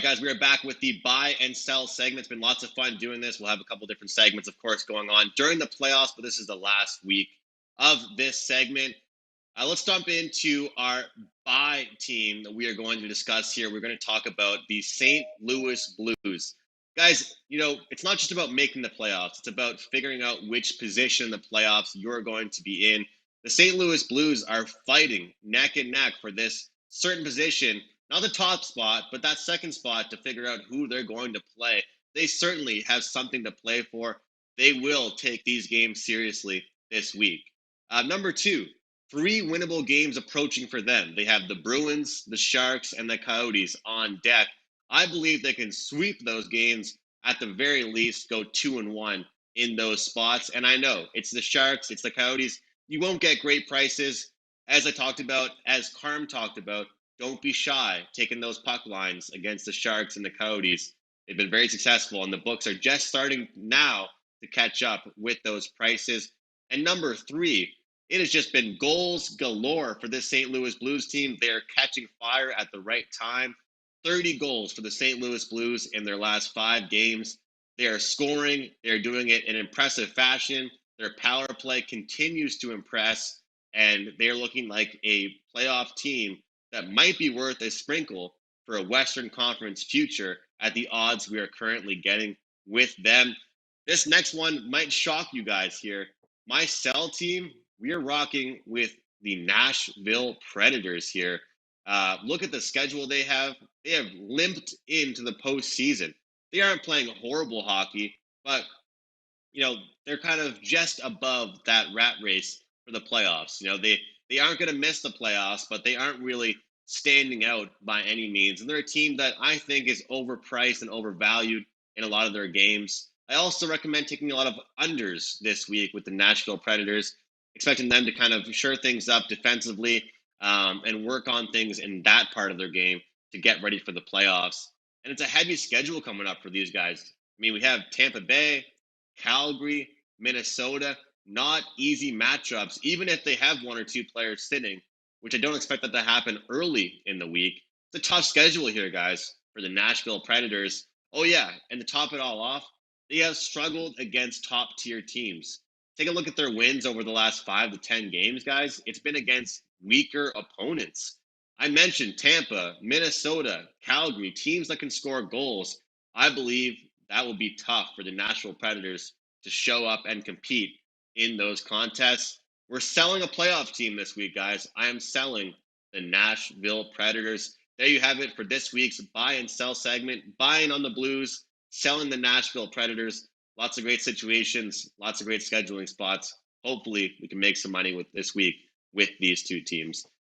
right, guys, we are back with the buy and sell segment. It's been lots of fun doing this. We'll have a couple different segments, of course, going on during the playoffs, but this is the last week of this segment. Let's jump into our buy team that we are going to discuss here. We're going to talk about the St. Louis Blues. Guys, it's not just about making the playoffs. It's about figuring out which position in the playoffs you're going to be in. The St. Louis Blues are fighting neck and neck for this certain position, not the top spot, but that second spot to figure out who they're going to play. They certainly have something to play for. They will take these games seriously this week. Number two, three winnable games approaching for them. They have the Bruins, the Sharks, and the Coyotes on deck. I believe they can sweep those games, at the very least, go 2-1 in those spots. And I know it's the Sharks, it's the Coyotes. You won't get great prices. As I talked about, as Carm talked about, don't be shy taking those puck lines against the Sharks and the Coyotes. They've been very successful, and the books are just starting now to catch up with those prices. And number three, it has just been goals galore for this St. Louis Blues team. They're catching fire at the right time. 30 goals for the St. Louis Blues in their last 5 games. They are scoring. They're doing it in impressive fashion. Their power play continues to impress, and they're looking like a playoff team that might be worth a sprinkle for a Western Conference future at the odds we are currently getting with them. This next one might shock you guys here. My sell team, we are rocking with the Nashville Predators here. Look at the schedule they have. They have limped into the postseason. They aren't playing horrible hockey, but they're kind of just above that rat race for the playoffs. They aren't going to miss the playoffs, but they aren't really standing out by any means. And they're a team that I think is overpriced and overvalued in a lot of their games. I also recommend taking a lot of unders this week with the Nashville Predators, expecting them to kind of shore things up defensively and work on things in that part of their game to get ready for the playoffs. And it's a heavy schedule coming up for these guys. I mean, we have Tampa Bay, Calgary, Minnesota, not easy matchups, even if they have one or two players sitting, which I don't expect that to happen early in the week. It's a tough schedule here, guys, for the Nashville Predators. Oh, yeah, and to top it all off, they have struggled against top-tier teams. Take a look at their wins over the last 5 to 10 games, guys. It's been against weaker opponents. I mentioned Tampa, Minnesota, Calgary, teams that can score goals. I believe that will be tough for the Nashville Predators to show up and compete in those contests. We're selling a playoff team this week, guys. I am selling the Nashville Predators. There you have it for this week's buy and sell segment. Buying on the Blues, selling the Nashville Predators. Lots of great situations, lots of great scheduling spots. Hopefully, we can make some money with this week with these two teams.